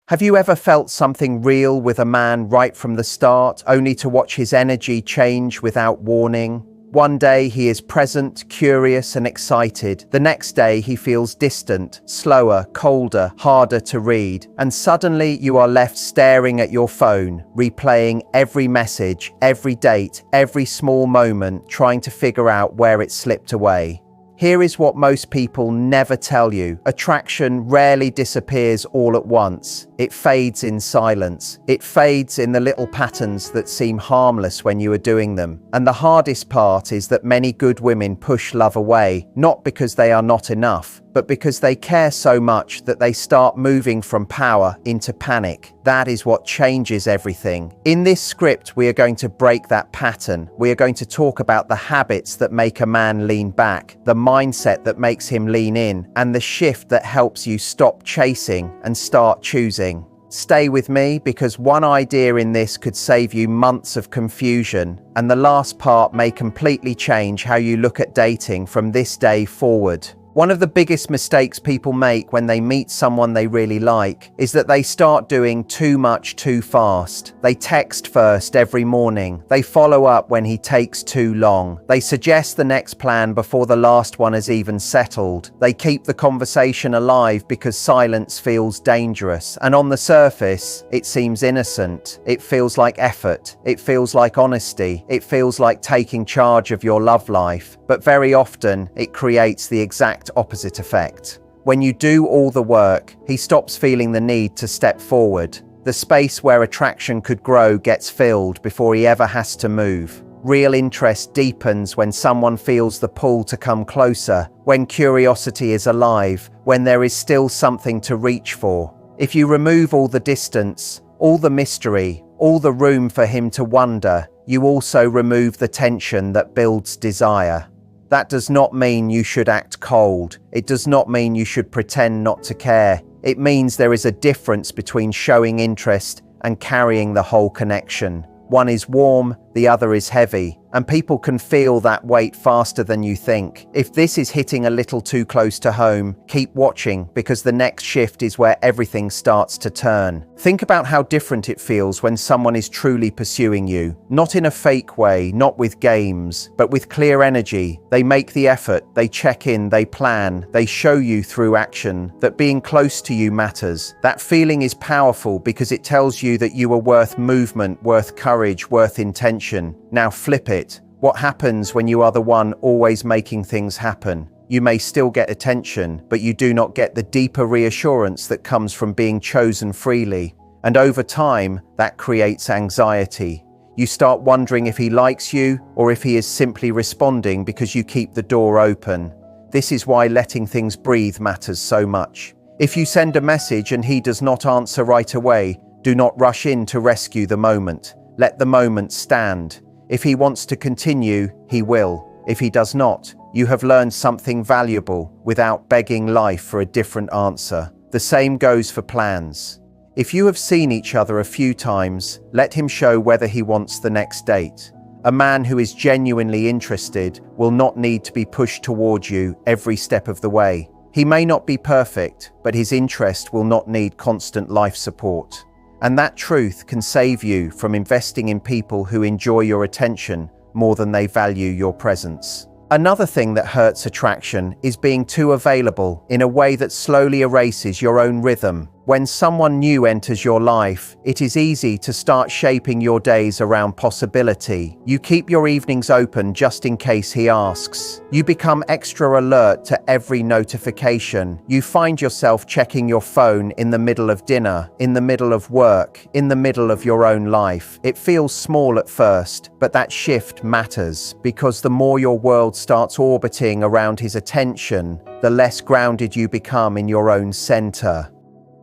Have you ever felt something real with a man right from the start, only to watch his energy change without warning? One day he is present, curious and excited. The next day he feels distant, slower, colder, harder to read. And suddenly you are left staring at your phone, replaying every message, every date, every small moment, trying to figure out where it slipped away. Here is what most people never tell you. Attraction rarely disappears all at once. It fades in silence. It fades in the little patterns that seem harmless when you are doing them. And the hardest part is that many good women push love away, not because they are not enough, but because they care so much that they start moving from power into panic. That is what changes everything. In this script, we are going to break that pattern. We are going to talk about the habits that make a man lean back, the mindset that makes him lean in, and the shift that helps you stop chasing and start choosing. Stay with me, because one idea in this could save you months of confusion, and the last part may completely change how you look at dating from this day forward. One of the biggest mistakes people make when they meet someone they really like is that they start doing too much too fast. They text first every morning. They follow up when he takes too long. They suggest the next plan before the last one has even settled. They keep the conversation alive because silence feels dangerous. And on the surface, it seems innocent. It feels like effort. It feels like honesty. It feels like taking charge of your love life. But very often, it creates the exact opposite effect. When you do all the work, he stops feeling the need to step forward. The space where attraction could grow gets filled before he ever has to move. Real interest deepens when someone feels the pull to come closer, when curiosity is alive, when there is still something to reach for. If you remove all the distance, all the mystery, all the room for him to wonder, you also remove the tension that builds desire. That does not mean you should act cold. It does not mean you should pretend not to care. It means there is a difference between showing interest and carrying the whole connection. One is warm, the other is heavy, and people can feel that weight faster than you think. If this is hitting a little too close to home, keep watching, because the next shift is where everything starts to turn. Think about how different it feels when someone is truly pursuing you. Not in a fake way, not with games, but with clear energy. They make the effort, they check in, they plan, they show you through action that being close to you matters. That feeling is powerful because it tells you that you are worth movement, worth courage, worth intention. Now flip it. What happens when you are the one always making things happen? You may still get attention, but you do not get the deeper reassurance that comes from being chosen freely. And over time, that creates anxiety. You start wondering if he likes you or if he is simply responding because you keep the door open. This is why letting things breathe matters so much. If you send a message and he does not answer right away, do not rush in to rescue the moment. Let the moment stand. If he wants to continue, he will. If he does not, you have learned something valuable without begging life for a different answer. The same goes for plans. If you have seen each other a few times, let him show whether he wants the next date. A man who is genuinely interested will not need to be pushed toward you every step of the way. He may not be perfect, but his interest will not need constant life support. And that truth can save you from investing in people who enjoy your attention more than they value your presence. Another thing that hurts attraction is being too available in a way that slowly erases your own rhythm. When someone new enters your life, it is easy to start shaping your days around possibility. You keep your evenings open just in case he asks. You become extra alert to every notification. You find yourself checking your phone in the middle of dinner, in the middle of work, in the middle of your own life. It feels small at first, but that shift matters, because the more your world starts orbiting around his attention, the less grounded you become in your own center.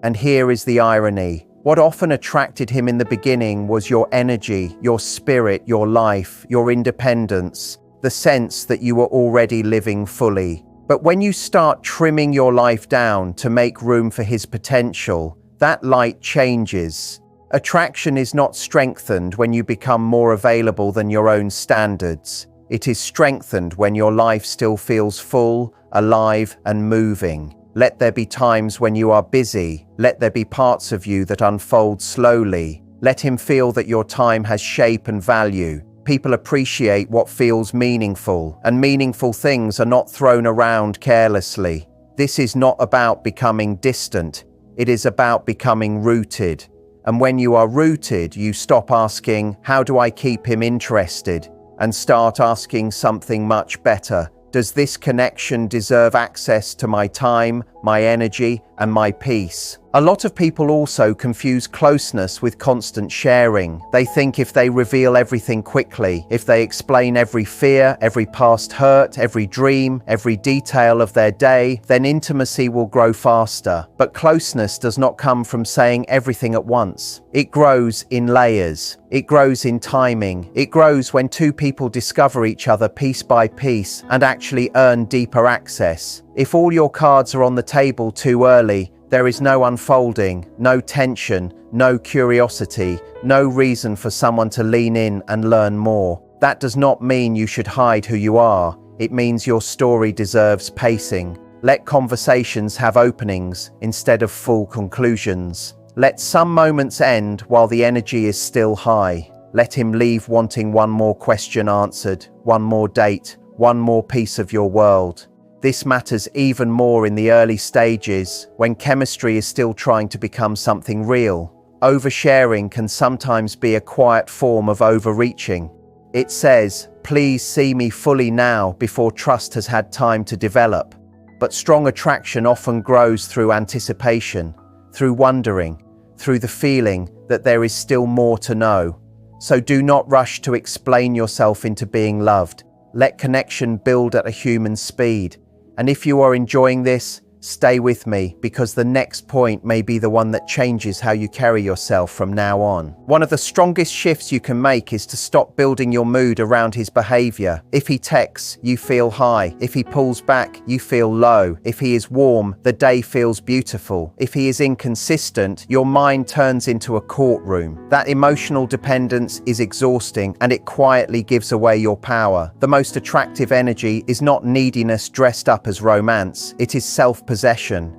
And here is the irony. What often attracted him in the beginning was your energy, your spirit, your life, your independence, the sense that you were already living fully. But when you start trimming your life down to make room for his potential, that light changes. Attraction is not strengthened when you become more available than your own standards. It is strengthened when your life still feels full, alive, and moving. Let there be times when you are busy. Let there be parts of you that unfold slowly. Let him feel that your time has shape and value. People appreciate what feels meaningful, and meaningful things are not thrown around carelessly. This is not about becoming distant. It is about becoming rooted. And when you are rooted, you stop asking, how do I keep him interested? And start asking something much better. Does this connection deserve access to my time, my energy, and my peace? A lot of people also confuse closeness with constant sharing. They think if they reveal everything quickly, if they explain every fear, every past hurt, every dream, every detail of their day, then intimacy will grow faster. But closeness does not come from saying everything at once. It grows in layers. It grows in timing. It grows when two people discover each other piece by piece and actually earn deeper access. If all your cards are on the table too early, there is no unfolding, no tension, no curiosity, no reason for someone to lean in and learn more. That does not mean you should hide who you are. It means your story deserves pacing. Let conversations have openings instead of full conclusions. Let some moments end while the energy is still high. Let him leave wanting one more question answered, one more date, one more piece of your world. This matters even more in the early stages, when chemistry is still trying to become something real. Oversharing can sometimes be a quiet form of overreaching. It says, please see me fully now before trust has had time to develop. But strong attraction often grows through anticipation, through wondering, through the feeling that there is still more to know. So do not rush to explain yourself into being loved. Let connection build at a human speed. And if you are enjoying this, stay with me, because the next point may be the one that changes how you carry yourself from now on. One of the strongest shifts you can make is to stop building your mood around his behavior. If he texts, you feel high. If he pulls back, you feel low. If he is warm, the day feels beautiful. If he is inconsistent, your mind turns into a courtroom. That emotional dependence is exhausting, and it quietly gives away your power. The most attractive energy is not neediness dressed up as romance. It is self-possession.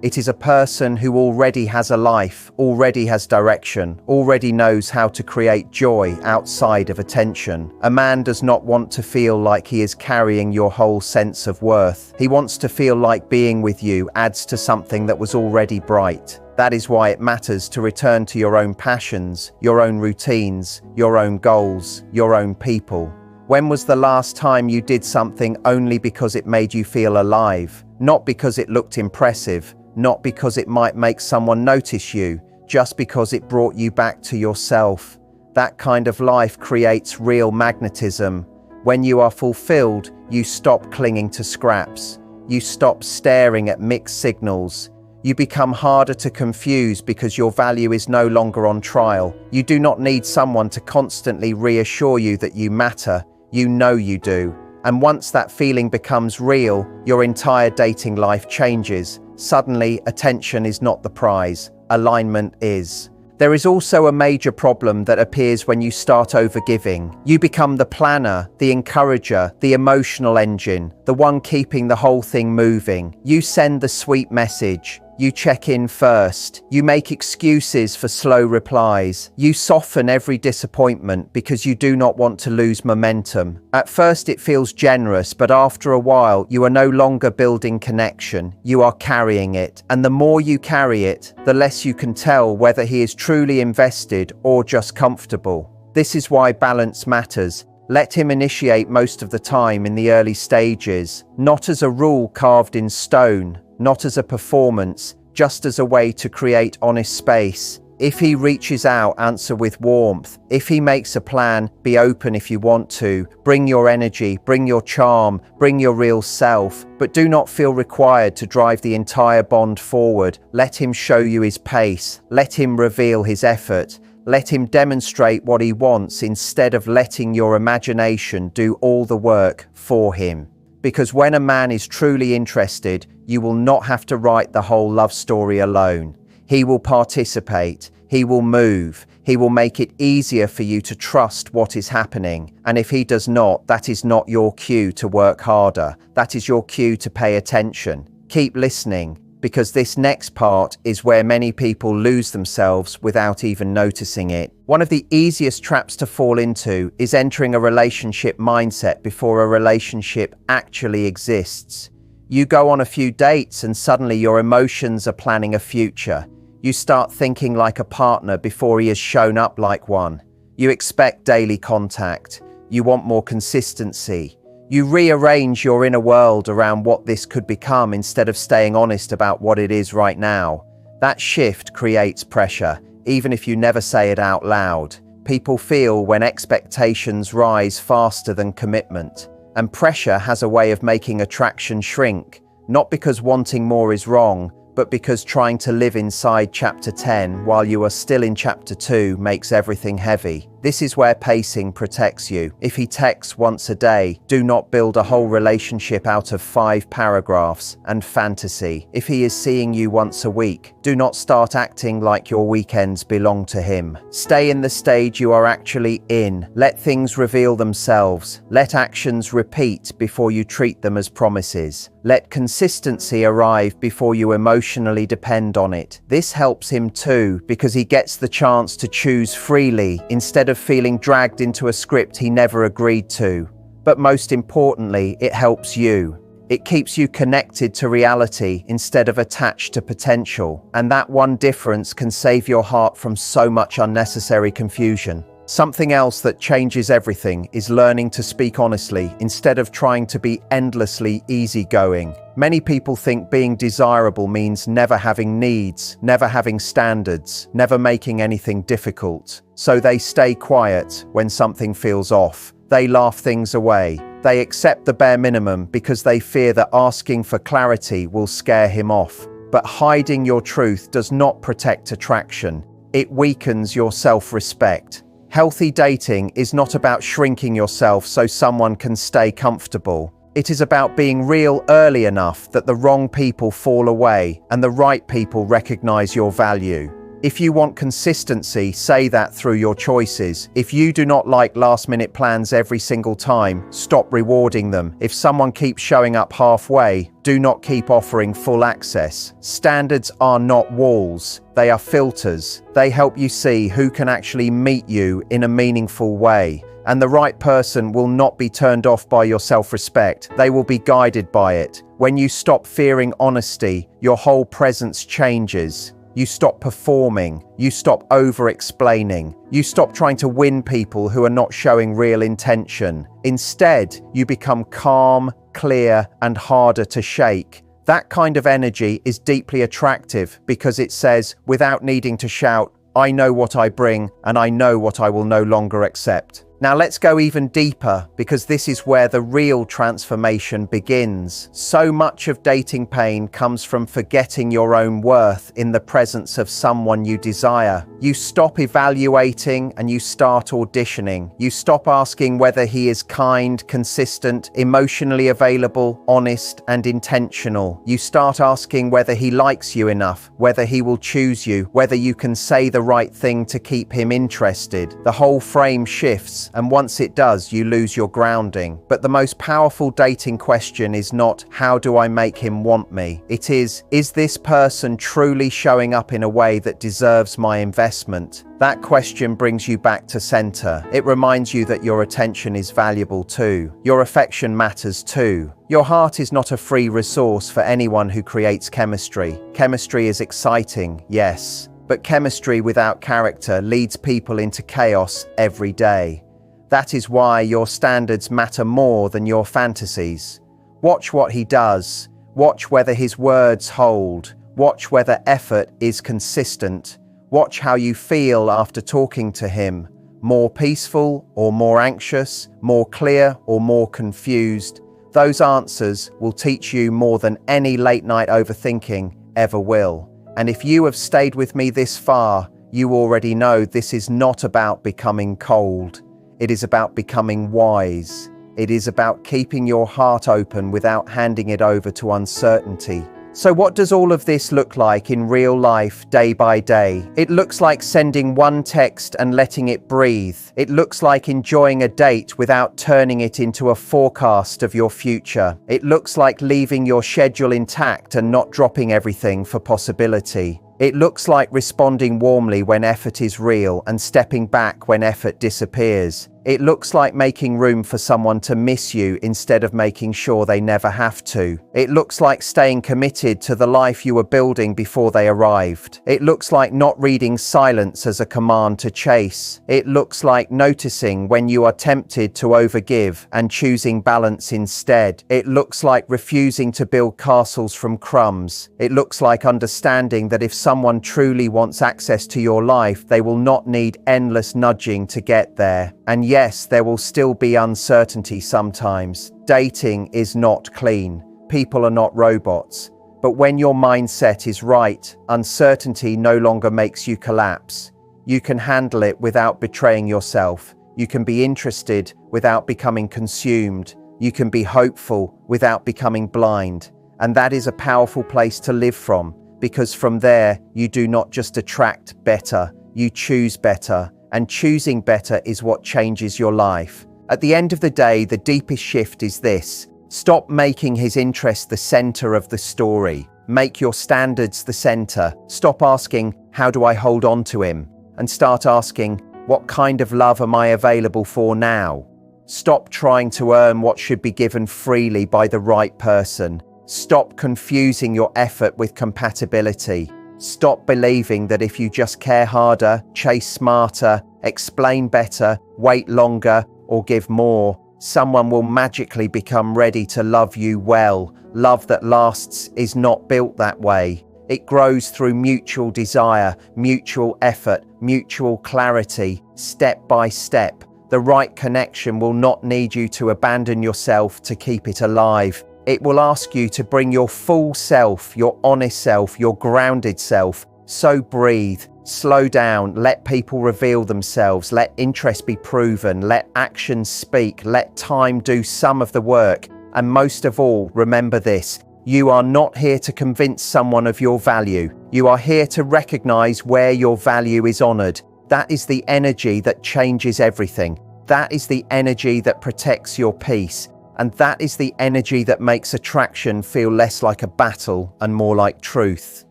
It is a person who already has a life, already has direction, already knows how to create joy outside of attention. A man does not want to feel like he is carrying your whole sense of worth. He wants to feel like being with you adds to something that was already bright. That is why it matters to return to your own passions, your own routines, your own goals, your own people. When was the last time you did something only because it made you feel alive? Not because it looked impressive, not because it might make someone notice you, just because it brought you back to yourself. That kind of life creates real magnetism. When you are fulfilled, you stop clinging to scraps. You stop staring at mixed signals. You become harder to confuse because your value is no longer on trial. You do not need someone to constantly reassure you that you matter. You know you do. And once that feeling becomes real, your entire dating life changes. Suddenly, attention is not the prize. Alignment is. There is also a major problem that appears when you start overgiving. You become the planner, the encourager, the emotional engine, the one keeping the whole thing moving. You send the sweet message. You check in first. You make excuses for slow replies. You soften every disappointment because you do not want to lose momentum. At first it feels generous, but after a while you are no longer building connection. You are carrying it. And the more you carry it, the less you can tell whether he is truly invested or just comfortable. This is why balance matters. Let him initiate most of the time in the early stages, not as a rule carved in stone, not as a performance, just as a way to create honest space. If he reaches out, answer with warmth. If he makes a plan, be open if you want to. Bring your energy, bring your charm, bring your real self, but do not feel required to drive the entire bond forward. Let him show you his pace. Let him reveal his effort. Let him demonstrate what he wants instead of letting your imagination do all the work for him. Because when a man is truly interested, you will not have to write the whole love story alone. He will participate, he will move, he will make it easier for you to trust what is happening. And if he does not, that is not your cue to work harder. That is your cue to pay attention. Keep listening, because this next part is where many people lose themselves without even noticing it. One of the easiest traps to fall into is entering a relationship mindset before a relationship actually exists. You go on a few dates and suddenly your emotions are planning a future. You start thinking like a partner before he has shown up like one. You expect daily contact. You want more consistency. You rearrange your inner world around what this could become instead of staying honest about what it is right now. That shift creates pressure, even if you never say it out loud. People feel when expectations rise faster than commitment. And pressure has a way of making attraction shrink, not because wanting more is wrong, but because trying to live inside chapter 10 while you are still in chapter 2 makes everything heavy. This is where pacing protects you. If he texts once a day, do not build a whole relationship out of 5 paragraphs and fantasy. If he is seeing you once a week, do not start acting like your weekends belong to him. Stay in the stage you are actually in. Let things reveal themselves. Let actions repeat before you treat them as promises. Let consistency arrive before you emotionally depend on it. This helps him too, because he gets the chance to choose freely instead of feeling dragged into a script he never agreed to. But most importantly, it helps you. It keeps you connected to reality instead of attached to potential. And that one difference can save your heart from so much unnecessary confusion. Something else that changes everything is learning to speak honestly instead of trying to be endlessly easygoing. Many people think being desirable means never having needs, never having standards, never making anything difficult. So they stay quiet when something feels off. They laugh things away. They accept the bare minimum because they fear that asking for clarity will scare him off. But hiding your truth does not protect attraction. It weakens your self-respect. Healthy dating is not about shrinking yourself so someone can stay comfortable. It is about being real early enough that the wrong people fall away and the right people recognize your value. If you want consistency, say that through your choices. If you do not like last-minute plans every single time, stop rewarding them. If someone keeps showing up halfway, do not keep offering full access. Standards are not walls. They are filters. They help you see who can actually meet you in a meaningful way. And the right person will not be turned off by your self-respect. They will be guided by it. When you stop fearing honesty, your whole presence changes. You stop performing. You stop over-explaining. You stop trying to win people who are not showing real intention. Instead, you become calm, clear, and harder to shake. That kind of energy is deeply attractive because it says, without needing to shout, I know what I bring and I know what I will no longer accept. Now let's go even deeper, because this is where the real transformation begins. So much of dating pain comes from forgetting your own worth in the presence of someone you desire. You stop evaluating and you start auditioning. You stop asking whether he is kind, consistent, emotionally available, honest, and intentional. You start asking whether he likes you enough, whether he will choose you, whether you can say the right thing to keep him interested. The whole frame shifts. And once it does, you lose your grounding. But the most powerful dating question is not, how do I make him want me? It is this person truly showing up in a way that deserves my investment? That question brings you back to center. It reminds you that your attention is valuable too. Your affection matters too. Your heart is not a free resource for anyone who creates chemistry. Chemistry is exciting, yes. But chemistry without character leads people into chaos every day. That is why your standards matter more than your fantasies. Watch what he does. Watch whether his words hold. Watch whether effort is consistent. Watch how you feel after talking to him. More peaceful or more anxious? More clear or more confused? Those answers will teach you more than any late-night overthinking ever will. And if you have stayed with me this far, you already know this is not about becoming cold. It is about becoming wise. It is about keeping your heart open without handing it over to uncertainty. So what does all of this look like in real life, day by day? It looks like sending one text and letting it breathe. It looks like enjoying a date without turning it into a forecast of your future. It looks like leaving your schedule intact and not dropping everything for possibility. It looks like responding warmly when effort is real and stepping back when effort disappears. It looks like making room for someone to miss you instead of making sure they never have to. It looks like staying committed to the life you were building before they arrived. It looks like not reading silence as a command to chase. It looks like noticing when you are tempted to overgive and choosing balance instead. It looks like refusing to build castles from crumbs. It looks like understanding that if someone truly wants access to your life, they will not need endless nudging to get there. And yes, there will still be uncertainty sometimes. Dating is not clean. People are not robots. But when your mindset is right, uncertainty no longer makes you collapse. You can handle it without betraying yourself. You can be interested without becoming consumed. You can be hopeful without becoming blind. And that is a powerful place to live from, because from there, you do not just attract better, you choose better. And choosing better is what changes your life. At the end of the day, the deepest shift is this. Stop making his interest the center of the story. Make your standards the center. Stop asking, how do I hold on to him? And start asking, what kind of love am I available for now? Stop trying to earn what should be given freely by the right person. Stop confusing your effort with compatibility. Stop believing that if you just care harder, chase smarter, explain better, wait longer, or give more, someone will magically become ready to love you well. Love that lasts is not built that way. It grows through mutual desire, mutual effort, mutual clarity, step by step. The right connection will not need you to abandon yourself to keep it alive. It will ask you to bring your full self, your honest self, your grounded self. So breathe, slow down, let people reveal themselves, let interest be proven, let actions speak, let time do some of the work. And most of all, remember this, you are not here to convince someone of your value. You are here to recognize where your value is honored. That is the energy that changes everything. That is the energy that protects your peace. And that is the energy that makes attraction feel less like a battle and more like truth.